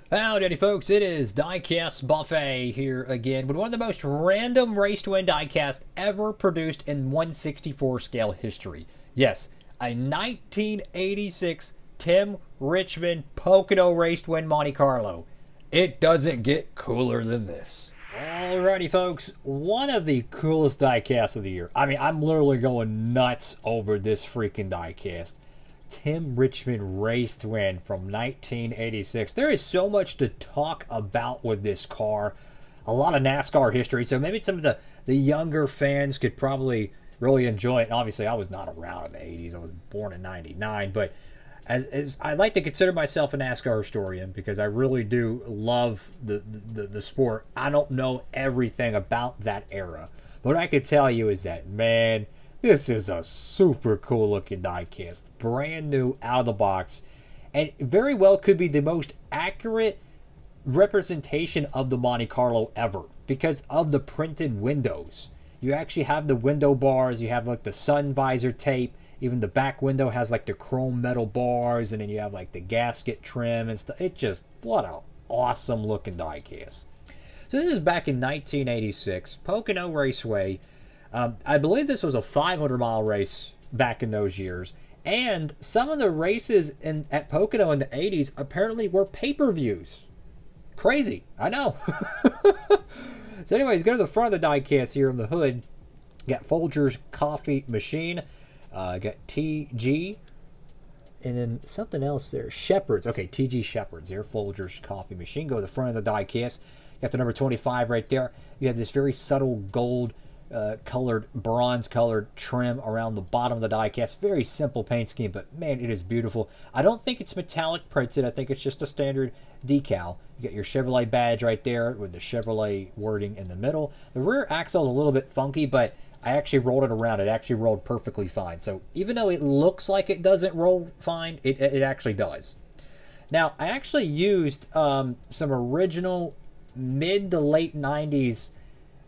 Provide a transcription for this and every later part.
Howdy folks, it is Diecastbuffet here again with one of the most random race-to-win diecast ever produced in 1/64 scale history. Yes, a 1986 Tim Richmond Pocono race-to-win Monte Carlo. It doesn't get cooler than this. Alrighty folks, one of the coolest diecasts of the year. I mean, I'm literally going nuts over this freaking diecast. Tim Richmond race to win from 1986. There is so much to talk about with this car. A lot of NASCAR history, so maybe some of the younger fans could probably really enjoy it. And obviously, I was not around in the 80s. I was born in 99. But as I like to consider myself a NASCAR historian because I really do love the sport. I don't know everything about that era. But what I could tell you is that, man, this is a super cool looking diecast. Brand new out of the box. And very well could be the most accurate representation of the Monte Carlo ever because of the printed windows. You actually have the window bars. You have like the sun visor tape. Even the back window has like the chrome metal bars. And then you have like the gasket trim and stuff. It just, what a awesome looking diecast. So this is back in 1986. Pocono Raceway. I believe this was a 500-mile race back in those years. And some of the races at Pocono in the 80s apparently were pay-per-views. Crazy. I know. So anyways, go to the front of the diecast here on the hood. Got Folgers coffee machine. Got TG. And then something else there. Shepherd's. Okay, TG Shepherd's. There, Folgers coffee machine. Go to the front of the diecast. Got the number 25 right there. You have this very subtle gold colored, bronze colored trim around the bottom of the diecast. Very simple paint scheme, but man, it is beautiful. I don't think it's metallic printed. I think it's just a standard decal. You got your Chevrolet badge right there with the Chevrolet wording in the middle. The rear axle is a little bit funky, but I actually rolled it around. It actually rolled perfectly fine. So even though it looks like it doesn't roll fine, it actually does. Now, I actually used some original mid to late 90s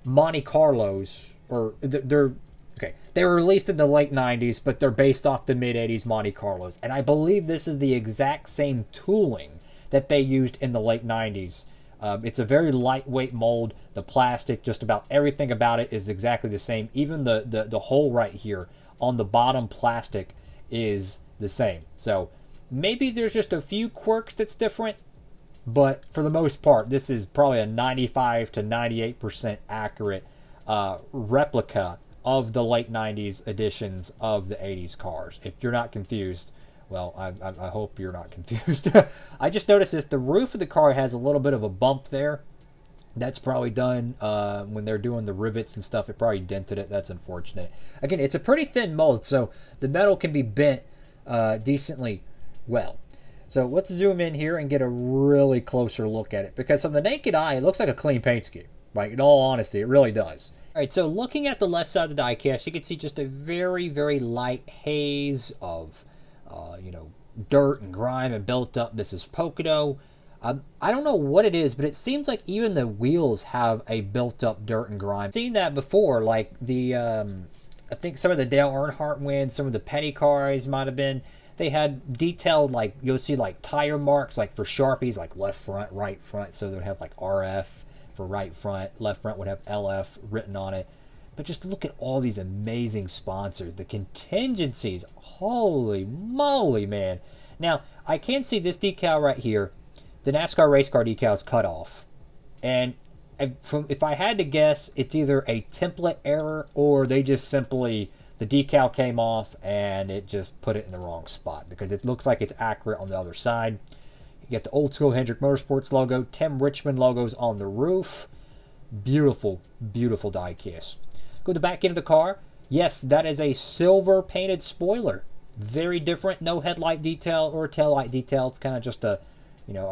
Monte Carlos, or they're okay. They were released in the late 90s, but they're based off the mid 80s Monte Carlos, and I believe this is the exact same tooling that they used in the late 90s. It's a very lightweight mold. The plastic, just about everything about it is exactly the same. Even the hole right here on the bottom plastic is the same. So maybe there's just a few quirks that's different. But for the most part, this is probably a 95 to 98% accurate replica of the late 90s editions of the 80s cars. If you're not confused, well, I hope you're not confused. I just noticed this. The roof of the car has a little bit of a bump there. That's probably done when they're doing the rivets and stuff. It probably dented it. That's unfortunate. Again, it's a pretty thin mold, so the metal can be bent decently well. So let's zoom in here and get a really closer look at it. Because from the naked eye, it looks like a clean paint scheme. Like, in all honesty, it really does. All right, so looking at the left side of the diecast, you can see just a very, very light haze of, dirt and grime and built up. This is Pocono. I don't know what it is, but it seems like even the wheels have a built up dirt and grime. I've seen that before, like the, I think some of the Dale Earnhardt wins, some of the Petty cars might have been. They had detailed, like, you'll see, like, tire marks, like, for Sharpies, like, left front, right front. So they'd have, like, RF for right front. Left front would have LF written on it. But just look at all these amazing sponsors. The contingencies. Holy moly, man. Now, I can see this decal right here. The NASCAR race car decal is cut off. And if I had to guess, it's either a template error or they just simply... The decal came off and it just put it in the wrong spot because it looks like it's accurate on the other side. You get the old school Hendrick Motorsports logo, Tim Richmond logos on the roof. Beautiful, beautiful diecast. Go to the back end of the car. Yes, that is a silver painted spoiler. Very different. No headlight detail or tail light detail. It's kind of just a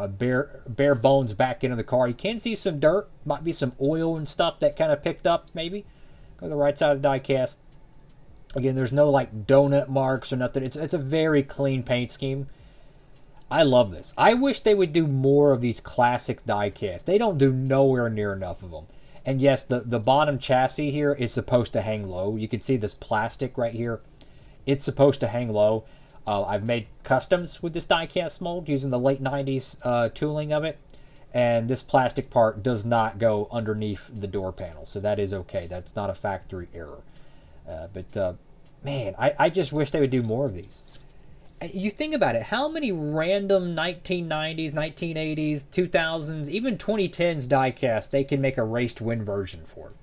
bare bones back end of the car. You can see some dirt. Might be some oil and stuff that kind of picked up maybe. Go to the right side of the diecast. Again, there's no like donut marks or nothing. It's a very clean paint scheme. I love this. I wish they would do more of these classic diecasts. They don't do nowhere near enough of them. And yes, the bottom chassis here is supposed to hang low. You can see this plastic right here. It's supposed to hang low. I've made customs with this diecast mold using the late 90s tooling of it. and this plastic part does not go underneath the door panel, so that is okay. That's not a factory error. Man, I just wish they would do more of these. You think about it, how many random 1990s, 1980s, 2000s, even 2010s diecast they can make a race to win version for?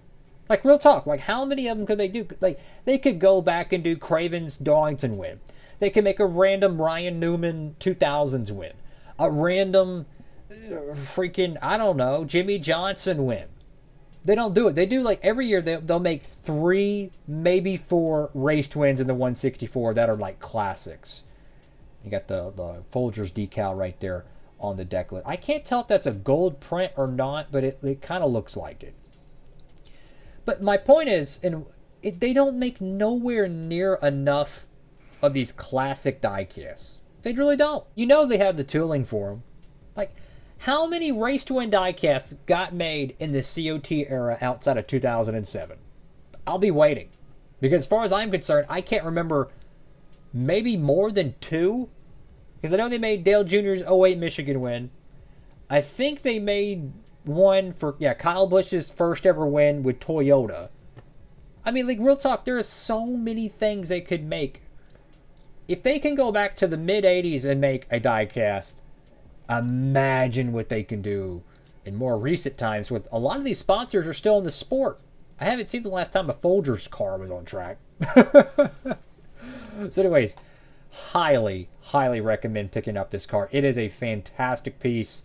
Like, real talk, like, how many of them could they do? Like, they could go back and do Craven's Darlington win. They could make a random Ryan Newman 2000s win. A random freaking, I don't know, Jimmy Johnson win. They don't do it. They do, like, every year they'll make 3, maybe 4 race twins in the 164 that are, like, classics. You got the Folgers decal right there on the deck lid. I can't tell if that's a gold print or not, but it kind of looks like it. But my point is, they don't make nowhere near enough of these classic diecasts. They really don't. You know they have the tooling for them. Like, how many race to win diecasts got made in the COT era outside of 2007? I'll be waiting. Because as far as I'm concerned, I can't remember maybe more than 2. Because I know they made Dale Jr.'s 08 Michigan win. I think they made one for, Kyle Busch's first ever win with Toyota. I mean, like, real talk, there are so many things they could make. If they can go back to the mid-80s and make a diecast, imagine what they can do in more recent times with a lot of these sponsors are still in the sport. I haven't seen the last time a Folgers car was on track. So anyways, highly recommend picking up this car. It is a fantastic piece.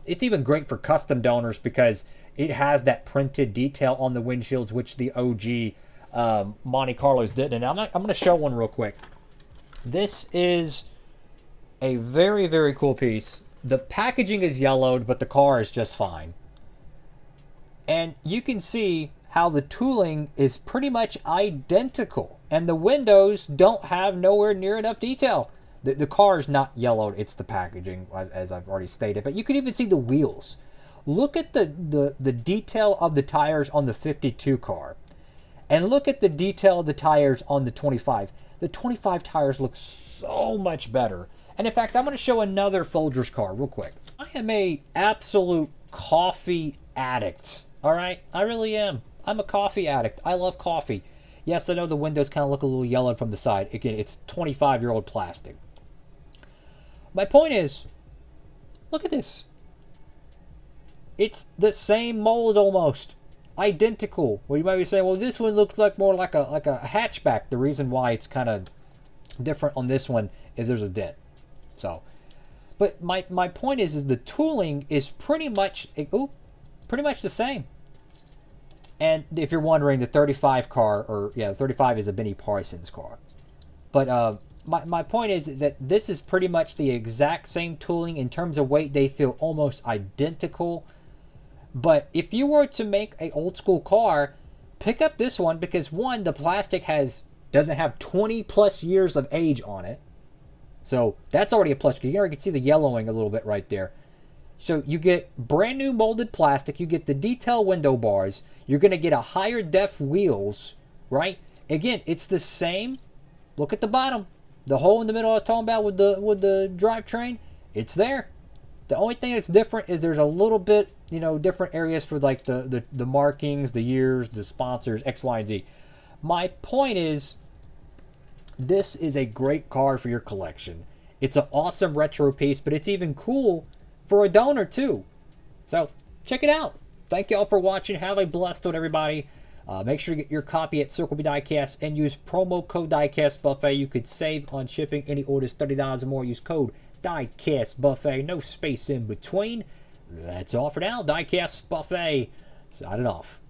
It's even great for custom donors because it has that printed detail on the windshields, which the OG Monte Carlos didn't. And I'm going to show one real quick. This is a very, very cool piece. The packaging is yellowed, but the car is just fine. And you can see how the tooling is pretty much identical. And the windows don't have nowhere near enough detail. The car is not yellowed, it's the packaging, as I've already stated. But you can even see the wheels. Look at the detail of the tires on the 52 car. And look at the detail of the tires on the 25. The 25 tires look so much better. And in fact, I'm going to show another Folgers car real quick. I am a absolute coffee addict. All right? I really am. I'm a coffee addict. I love coffee. Yes, I know the windows kind of look a little yellowed from the side. Again, it's 25-year-old plastic. My point is, look at this. It's the same mold almost. Identical. Well, you might be saying, well, this one looks like more like a hatchback. The reason why it's kind of different on this one is there's a dent. So, but my point is the tooling is pretty much the same. And if you're wondering, the 35 car, or the 35 is a Benny Parsons car. But my point is that this is pretty much the exact same tooling. In terms of weight, they feel almost identical. But if you were to make an old school car, pick up this one because one, the plastic doesn't have 20 plus years of age on it. So that's already a plus. You already can see the yellowing a little bit right there. So you get brand new molded plastic. You get the detail window bars. You're going to get a higher def wheels, right? Again, it's the same. Look at the bottom. The hole in the middle I was talking about with the drivetrain, it's there. The only thing that's different is there's a little bit, different areas for like the markings, the years, the sponsors, X, Y, and Z. My point is, this is a great car for your collection. It's an awesome retro piece, but it's even cool for a donor too. So check it out. Thank you all for watching. Have a blessed one, everybody. Make sure to get your copy at Circle B Diecast and use promo code Diecastbuffet. You could save on shipping. Any orders $30 or more, use code Diecastbuffet. No space in between. That's all for now. Diecastbuffet signing off.